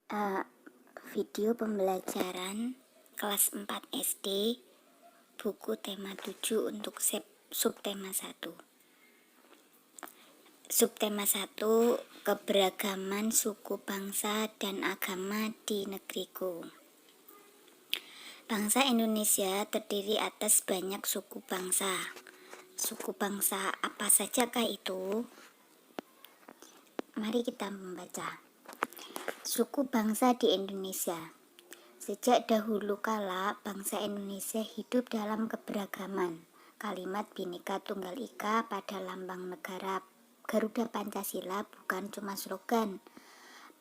eh, video pembelajaran kelas 4 SD, buku tema 7 untuk subtema 1. Subtema 1, keberagaman suku bangsa dan agama di negeriku. Bangsa Indonesia terdiri atas banyak suku bangsa. Suku bangsa apa sajakah itu? Mari kita membaca. Suku bangsa di Indonesia. Sejak dahulu kala, bangsa Indonesia hidup dalam keberagaman. Kalimat Bhinneka Tunggal Ika pada lambang negara Garuda Pancasila bukan cuma slogan.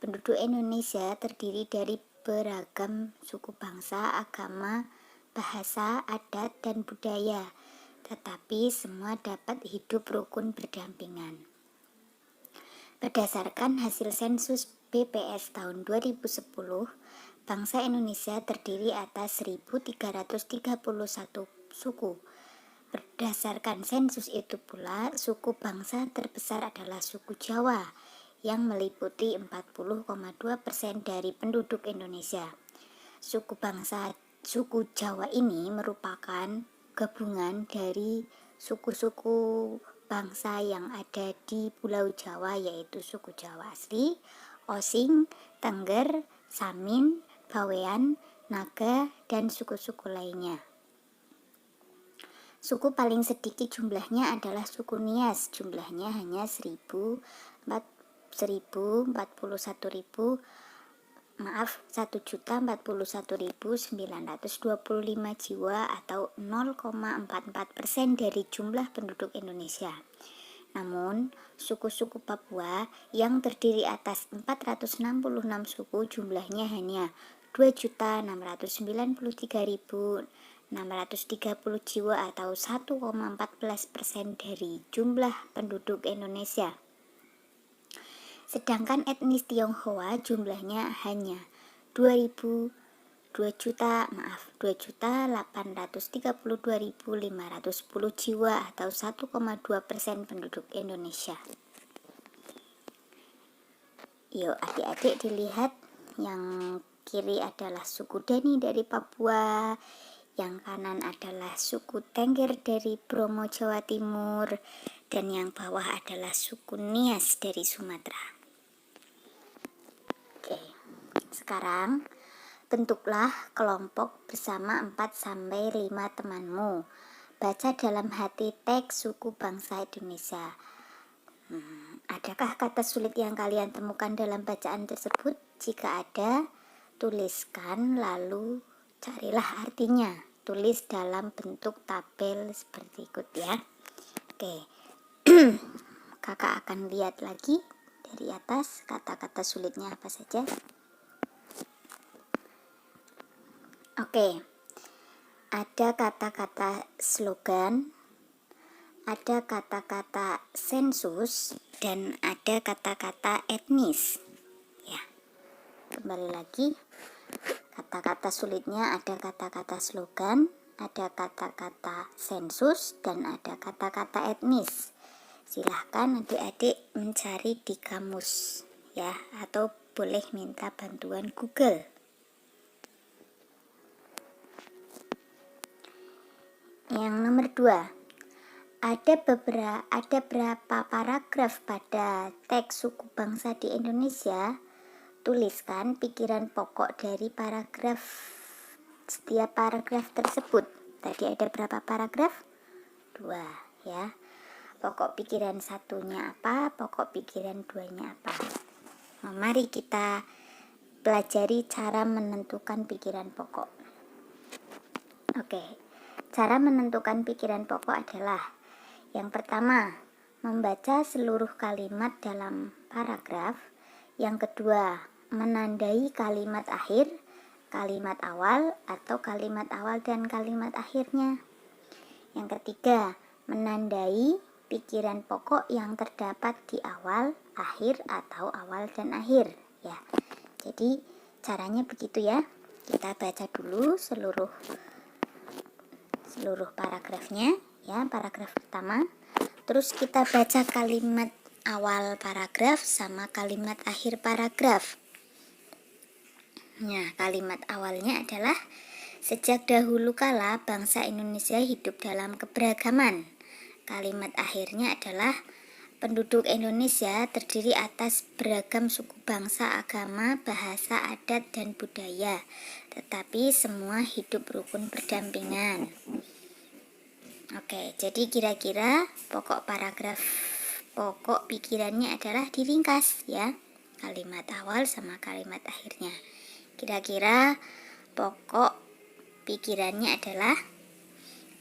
Penduduk Indonesia terdiri dari beragam suku bangsa, agama, bahasa, adat, dan budaya, tetapi semua dapat hidup rukun berdampingan. Berdasarkan hasil sensus BPS tahun 2010, bangsa Indonesia terdiri atas 1.331 suku. Berdasarkan sensus itu pula, suku bangsa terbesar adalah suku Jawa yang meliputi 40,2% dari penduduk Indonesia. Suku Jawa ini merupakan gabungan dari suku-suku bangsa yang ada di Pulau Jawa, yaitu suku Jawa asli, Osing, Tengger, Samin, Bawean, Naga, dan suku-suku lainnya. Suku paling sedikit jumlahnya adalah suku Nias, jumlahnya hanya 1.041.925 jiwa atau 0,44% dari jumlah penduduk Indonesia. Namun, suku-suku Papua yang terdiri atas 466 suku jumlahnya hanya 2.693.630 jiwa atau 1,14% dari jumlah penduduk Indonesia. Sedangkan etnis Tionghoa jumlahnya hanya 2.832.510 jiwa atau 1,2% penduduk Indonesia. Yuk adik-adik dilihat, yang kiri adalah suku Dani dari Papua, yang kanan adalah suku Tengger dari Bromo, Jawa Timur, dan yang bawah adalah suku Nias dari Sumatera. Oke, sekarang bentuklah kelompok bersama 4-5 temanmu. Baca dalam hati teks suku bangsa Indonesia. Adakah kata sulit yang kalian temukan dalam bacaan tersebut? Jika ada, tuliskan lalu carilah artinya. Tulis dalam bentuk tabel seperti ikut ya. Oke. Kakak akan lihat lagi dari atas kata-kata sulitnya apa saja. Oke. Ada kata-kata slogan, ada kata-kata sensus, dan ada kata-kata etnis. Ya. Kembali lagi. Kata-kata sulitnya ada kata-kata slogan, ada kata-kata sensus, dan ada kata-kata etnis. Silahkan adik-adik mencari di kamus ya, atau boleh minta bantuan Google. Yang nomor 2, ada berapa paragraf pada teks suku bangsa di Indonesia? Tuliskan pikiran pokok dari setiap paragraf tersebut. Tadi ada berapa paragraf? 2 ya. Pokok pikiran satunya apa? Pokok pikiran 2-nya apa? Nah, mari kita pelajari cara menentukan pikiran pokok. Oke. Cara menentukan pikiran pokok adalah yang pertama, membaca seluruh kalimat dalam paragraf. Yang kedua, menandai kalimat akhir, kalimat awal, atau kalimat awal dan kalimat akhirnya. Yang ketiga, menandai pikiran pokok yang terdapat di awal, akhir, atau awal dan akhir. Ya, jadi caranya begitu ya. Kita baca dulu seluruh paragrafnya. Ya, paragraf pertama. Terus kita baca kalimat awal paragraf sama kalimat akhir paragraf. Nah, kalimat awalnya adalah sejak dahulu kala bangsa Indonesia hidup dalam keberagaman. Kalimat akhirnya adalah penduduk Indonesia terdiri atas beragam suku bangsa, agama, bahasa, adat, dan budaya, tetapi semua hidup rukun berdampingan. Oke, jadi kira-kira pokok pikirannya adalah diringkas ya, kalimat awal sama kalimat akhirnya. Kira-kira pokok pikirannya adalah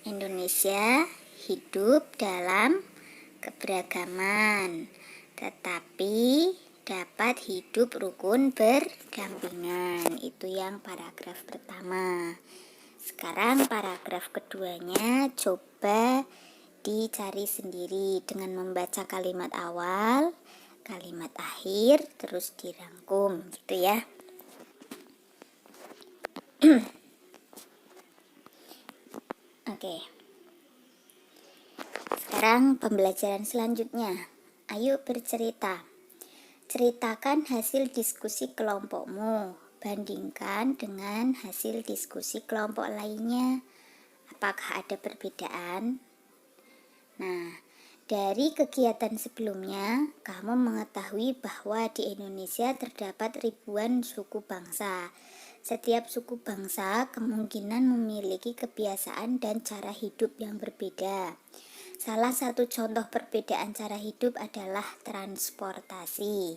Indonesia hidup dalam keberagaman, tetapi dapat hidup rukun berdampingan. Itu yang paragraf pertama. Sekarang paragraf keduanya coba dicari sendiri dengan membaca kalimat awal, kalimat akhir, terus dirangkum gitu ya. Oke. Sekarang pembelajaran selanjutnya. Ayo bercerita. Ceritakan hasil diskusi kelompokmu. Bandingkan dengan hasil diskusi kelompok lainnya. Apakah ada perbedaan? Nah, dari kegiatan sebelumnya, kamu mengetahui bahwa di Indonesia terdapat ribuan suku bangsa. Setiap suku bangsa kemungkinan memiliki kebiasaan dan cara hidup yang berbeda. Salah satu contoh perbedaan cara hidup adalah transportasi.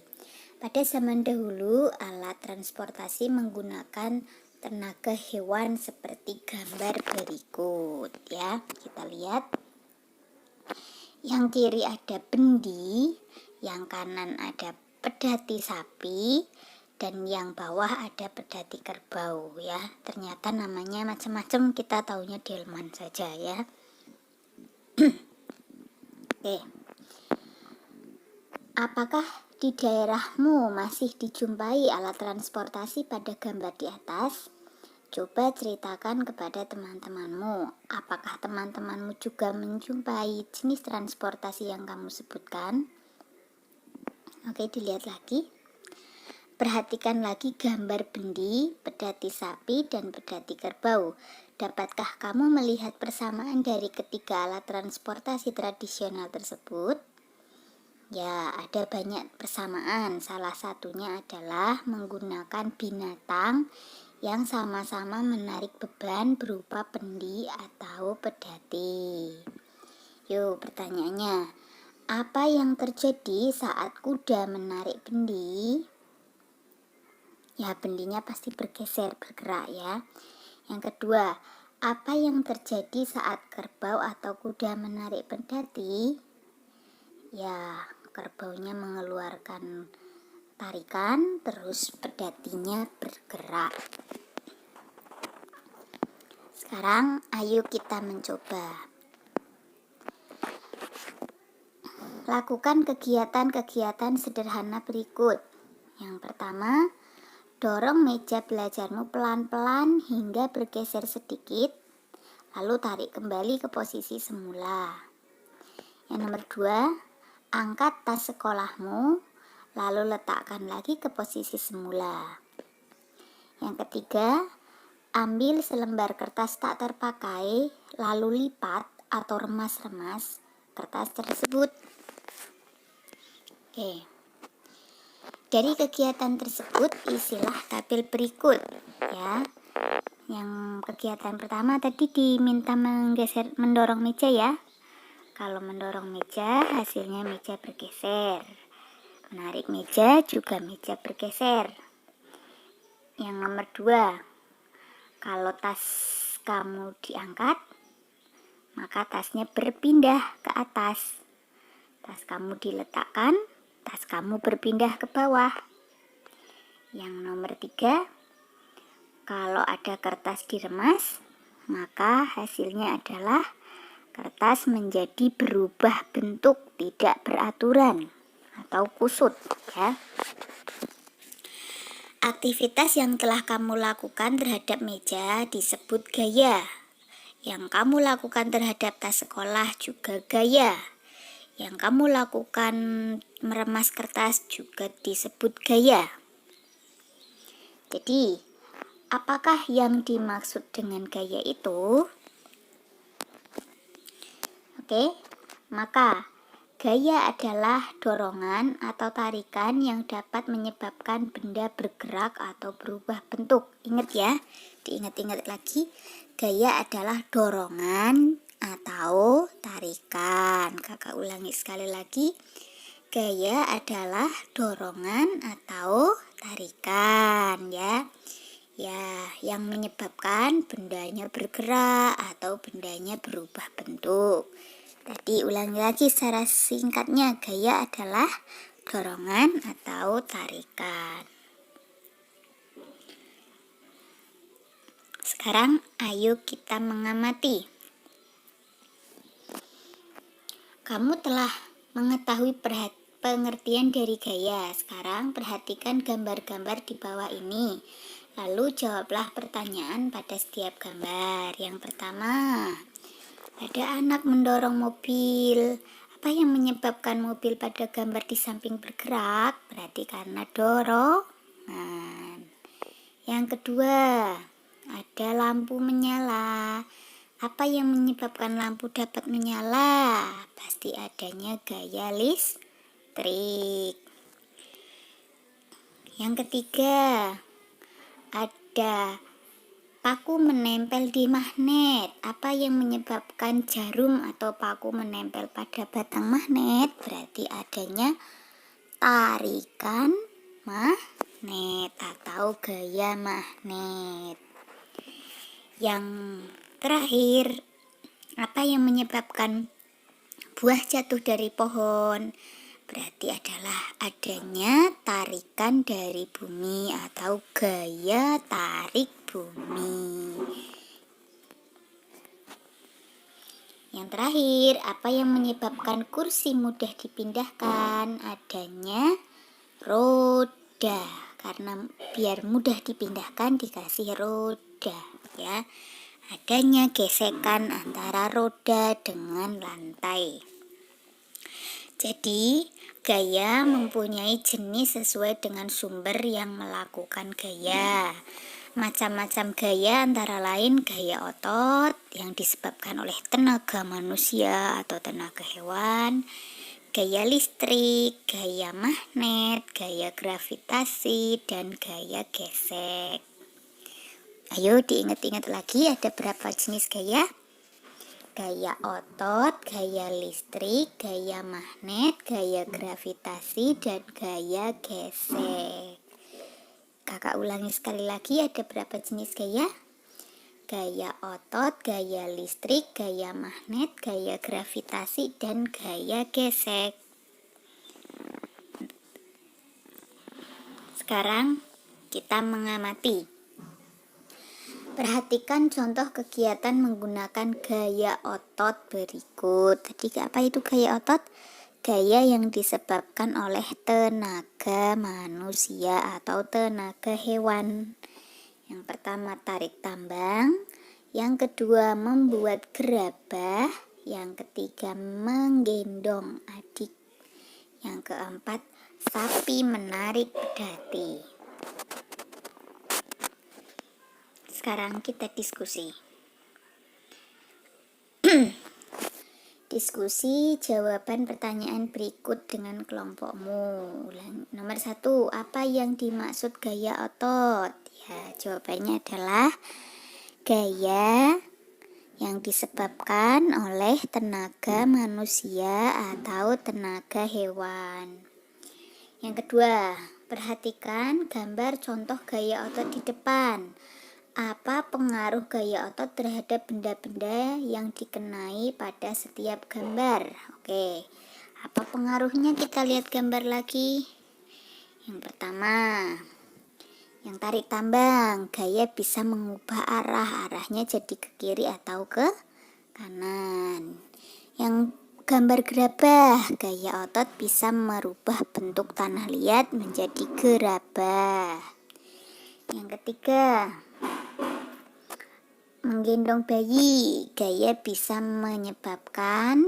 Pada zaman dahulu, alat transportasi menggunakan tenaga hewan seperti gambar berikut ya. Kita lihat. Yang kiri ada bendi, yang kanan ada pedati sapi, dan yang bawah ada pedati kerbau ya. Ternyata namanya macam-macam, kita taunya delman saja ya. Oke. Apakah di daerahmu masih dijumpai alat transportasi pada gambar di atas? Coba ceritakan kepada teman-temanmu. Apakah teman-temanmu juga menjumpai jenis transportasi yang kamu sebutkan? Oke, dilihat lagi. Perhatikan lagi gambar bendi, pedati sapi, dan pedati kerbau. Dapatkah kamu melihat persamaan dari ketiga alat transportasi tradisional tersebut? Ya, ada banyak persamaan. Salah satunya adalah menggunakan binatang yang sama-sama menarik beban berupa bendi atau pedati. Yuk, pertanyaannya, apa yang terjadi saat kuda menarik bendi? Ya, bendinya pasti bergeser, bergerak ya. Yang kedua, apa yang terjadi saat kerbau atau kuda menarik pedati? Ya, kerbaunya mengeluarkan tarikan, terus pedatinya bergerak. Sekarang ayo kita mencoba. Lakukan kegiatan-kegiatan sederhana berikut. Yang pertama, dorong meja belajarmu pelan-pelan hingga bergeser sedikit, lalu tarik kembali ke posisi semula. Yang nomor 2, angkat tas sekolahmu, lalu letakkan lagi ke posisi semula. Yang ketiga, ambil selembar kertas tak terpakai, lalu lipat atau remas-remas kertas tersebut. Oke. Dari kegiatan tersebut, isilah tabel berikut ya. Yang kegiatan pertama tadi diminta mendorong meja ya. Kalau mendorong meja, hasilnya meja bergeser. Menarik meja juga meja bergeser. Yang nomor 2, kalau tas kamu diangkat, maka tasnya berpindah ke atas. Tas kamu diletakkan, tas kamu berpindah ke bawah. Yang nomor 3, kalau ada kertas diremas, maka hasilnya adalah kertas menjadi berubah bentuk, tidak beraturan atau kusut ya. Aktivitas yang telah kamu lakukan terhadap meja disebut gaya. Yang kamu lakukan terhadap tas sekolah juga gaya. Yang kamu lakukan meremas kertas juga disebut gaya. Jadi, apakah yang dimaksud dengan gaya itu? Oke, maka gaya adalah dorongan atau tarikan yang dapat menyebabkan benda bergerak atau berubah bentuk. Ingat ya, diingat-ingat lagi. Gaya adalah dorongan atau tarikan. Kakak ulangi sekali lagi. Gaya adalah dorongan atau tarikan ya. Ya, yang menyebabkan bendanya bergerak atau bendanya berubah bentuk. Tadi ulangi lagi secara singkatnya, gaya adalah dorongan atau tarikan. Sekarang ayo kita mengamati. Kamu telah mengetahui pengertian dari gaya. Sekarang perhatikan gambar-gambar di bawah ini. Lalu jawablah pertanyaan pada setiap gambar. Yang pertama, ada anak mendorong mobil. Apa yang menyebabkan mobil pada gambar di samping bergerak? Berarti karena dorongan. Yang kedua, ada lampu menyala. Apa yang menyebabkan lampu dapat menyala? Pasti adanya gaya listrik. Yang ketiga, ada paku menempel di magnet. Apa yang menyebabkan jarum atau paku menempel pada batang magnet? Berarti adanya tarikan magnet atau gaya magnet. Yang terakhir, apa yang menyebabkan buah jatuh dari pohon? Berarti adalah adanya tarikan dari bumi atau gaya tarik bumi. Yang terakhir, apa yang menyebabkan kursi mudah dipindahkan? Adanya roda. Karena biar mudah dipindahkan dikasih roda ya. Adanya gesekan antara roda dengan lantai. Jadi, gaya mempunyai jenis sesuai dengan sumber yang melakukan gaya. Macam-macam gaya antara lain gaya otot yang disebabkan oleh tenaga manusia atau tenaga hewan, gaya listrik, gaya magnet, gaya gravitasi, dan gaya gesek. Ayo diingat-ingat lagi, ada berapa jenis gaya? Gaya otot, gaya listrik, gaya magnet, gaya gravitasi, dan gaya gesek. Kakak ulangi sekali lagi, ada berapa jenis gaya? Gaya otot, gaya listrik, gaya magnet, gaya gravitasi, dan gaya gesek. Sekarang kita mengamati. Perhatikan contoh kegiatan menggunakan gaya otot berikut. Tadi apa itu gaya otot? Gaya yang disebabkan oleh tenaga manusia atau tenaga hewan. Yang pertama tarik tambang, yang kedua membuat gerabah, yang ketiga menggendong adik, yang keempat sapi menarik pedati. Sekarang kita diskusi. Diskusi jawaban pertanyaan berikut dengan kelompokmu. Nomor 1, apa yang dimaksud gaya otot? Ya, jawabannya adalah gaya yang disebabkan oleh tenaga manusia atau tenaga hewan. Yang kedua, perhatikan gambar contoh gaya otot di depan. Apa pengaruh gaya otot terhadap benda-benda yang dikenai pada setiap gambar? Oke, apa pengaruhnya? Kita lihat gambar lagi. Yang pertama, yang tarik tambang, gaya bisa mengubah arahnya jadi ke kiri atau ke kanan. Yang gambar gerabah, gaya otot bisa merubah bentuk tanah liat menjadi gerabah. Yang ketiga, menggendong bayi, gaya bisa menyebabkan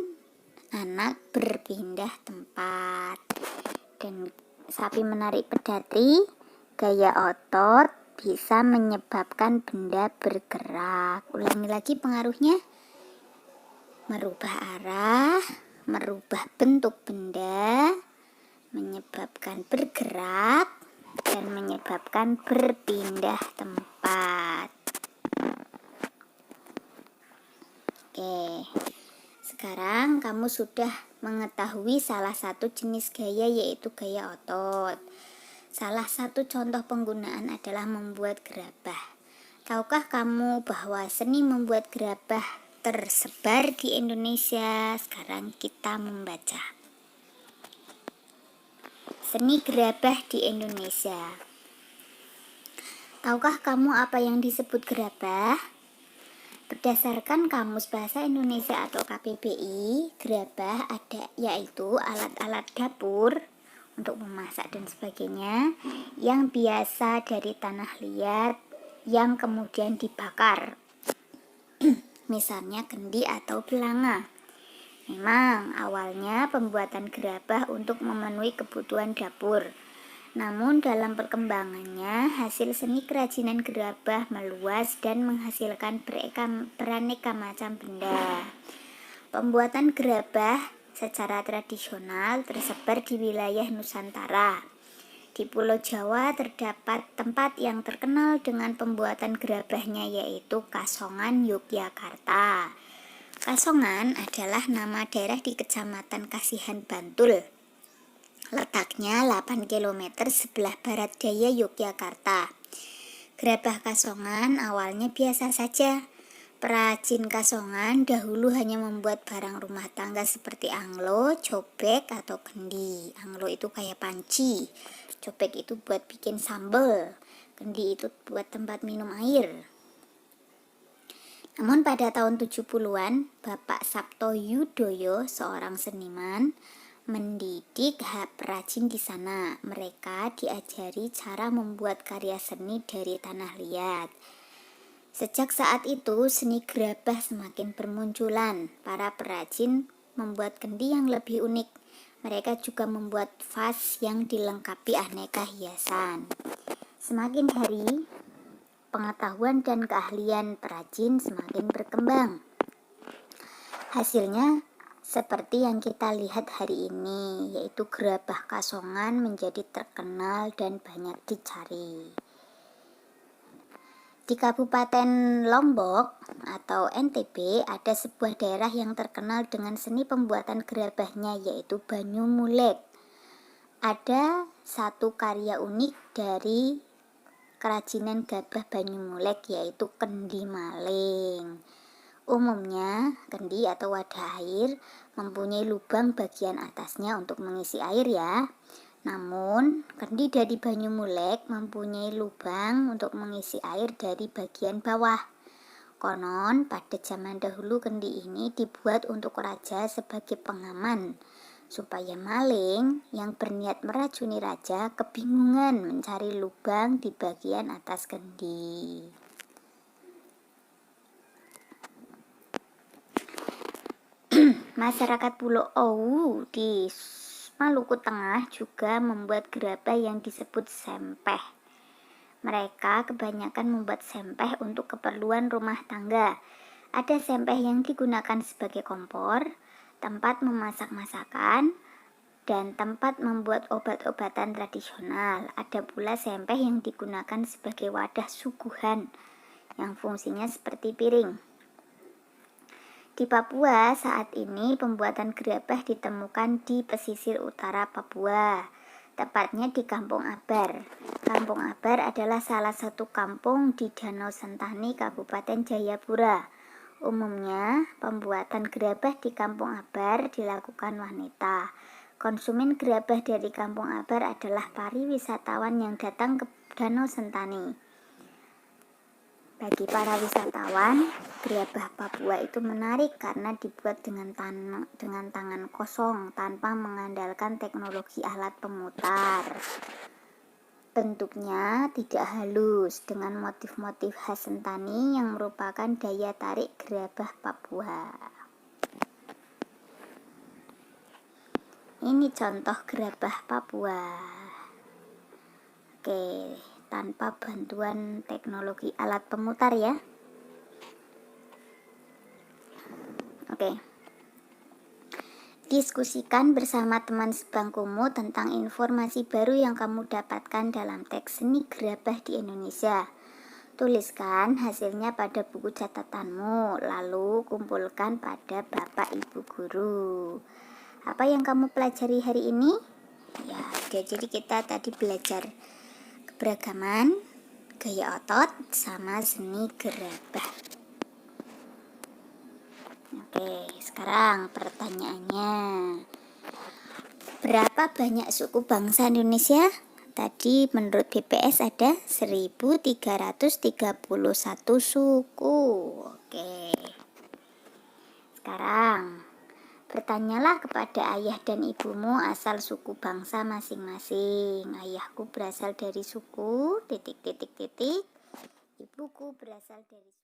anak berpindah tempat. Dan sapi menarik pedati, gaya otot bisa menyebabkan benda bergerak. Ulangi lagi pengaruhnya: merubah arah, merubah bentuk benda, menyebabkan bergerak, dan menyebabkan berpindah tempat. Oke, sekarang kamu sudah mengetahui salah satu jenis gaya, yaitu gaya otot. Salah satu contoh penggunaan adalah membuat gerabah. Tahukah kamu bahwa seni membuat gerabah tersebar di Indonesia? Sekarang kita membaca. Seni gerabah di Indonesia. Tahukah kamu apa yang disebut gerabah? Berdasarkan Kamus Bahasa Indonesia atau KBBI, gerabah yaitu alat-alat dapur untuk memasak dan sebagainya yang biasa dari tanah liat yang kemudian dibakar. Misalnya kendi atau belanga. Memang awalnya pembuatan gerabah untuk memenuhi kebutuhan dapur. Namun dalam perkembangannya, hasil seni kerajinan gerabah meluas dan menghasilkan beraneka macam benda. Pembuatan gerabah secara tradisional tersebar di wilayah Nusantara. Di Pulau Jawa terdapat tempat yang terkenal dengan pembuatan gerabahnya, yaitu Kasongan, Yogyakarta. Kasongan adalah nama daerah di Kecamatan Kasihan, Bantul. Letaknya 8 km sebelah barat daya Yogyakarta. Gerabah Kasongan awalnya biasa saja. Perajin Kasongan dahulu hanya membuat barang rumah tangga seperti anglo, cobek, atau kendi. Anglo itu kayak panci, cobek itu buat bikin sambal, kendi itu buat tempat minum air. Namun pada tahun 70-an, Bapak Sabto Yudoyo, seorang seniman, mendidik perajin di sana. Mereka diajari cara membuat karya seni dari tanah liat. Sejak saat itu, seni gerabah semakin bermunculan. Para perajin membuat kendi yang lebih unik. Mereka juga membuat vas yang dilengkapi aneka hiasan. Semakin hari, pengetahuan dan keahlian perajin semakin berkembang. Hasilnya seperti yang kita lihat hari ini, yaitu gerabah Kasongan menjadi terkenal dan banyak dicari. Di Kabupaten Lombok atau NTB ada sebuah daerah yang terkenal dengan seni pembuatan gerabahnya, yaitu Banyumulek. Ada satu karya unik dari kerajinan gabah Banyumulek, yaitu kendi maling. Umumnya, kendi atau wadah air mempunyai lubang bagian atasnya untuk mengisi air ya. Namun, kendi dari Banyumulek mempunyai lubang untuk mengisi air dari bagian bawah. Konon, pada zaman dahulu kendi ini dibuat untuk raja sebagai pengaman, supaya maling yang berniat meracuni raja kebingungan mencari lubang di bagian atas kendi. Masyarakat Pulau Owu di Maluku Tengah juga membuat gerabah yang disebut sempeh. Mereka kebanyakan membuat sempeh untuk keperluan rumah tangga. Ada sempeh yang digunakan sebagai kompor, tempat memasak masakan, dan tempat membuat obat-obatan tradisional. Ada pula sempeh yang digunakan sebagai wadah suguhan, yang fungsinya seperti piring. Di Papua saat ini pembuatan gerabah ditemukan di pesisir utara Papua, tepatnya di Kampung Abar. Kampung Abar adalah salah satu kampung di Danau Sentani, Kabupaten Jayapura. Umumnya, pembuatan gerabah di Kampung Abar dilakukan wanita. Konsumen gerabah dari Kampung Abar adalah pariwisatawan yang datang ke Danau Sentani. Bagi para wisatawan, gerabah Papua itu menarik karena dibuat dengan tangan kosong tanpa mengandalkan teknologi alat pemutar. Bentuknya tidak halus dengan motif-motif khas Sentani yang merupakan daya tarik gerabah Papua. Ini contoh gerabah Papua. Oke, tanpa bantuan teknologi alat pemutar ya. Oke. Diskusikan bersama teman sebangkumu tentang informasi baru yang kamu dapatkan dalam teks seni gerabah di Indonesia. Tuliskan hasilnya pada buku catatanmu, lalu kumpulkan pada Bapak Ibu Guru. Apa yang kamu pelajari hari ini? Ya, jadi kita tadi belajar keberagaman, gaya otot, sama seni gerabah. Oke, sekarang pertanyaannya. Berapa banyak suku bangsa Indonesia? Tadi menurut BPS ada 1331 suku. Oke. Sekarang bertanyalah kepada ayah dan ibumu asal suku bangsa masing-masing. Ayahku berasal dari suku titik. Ibuku berasal dari suku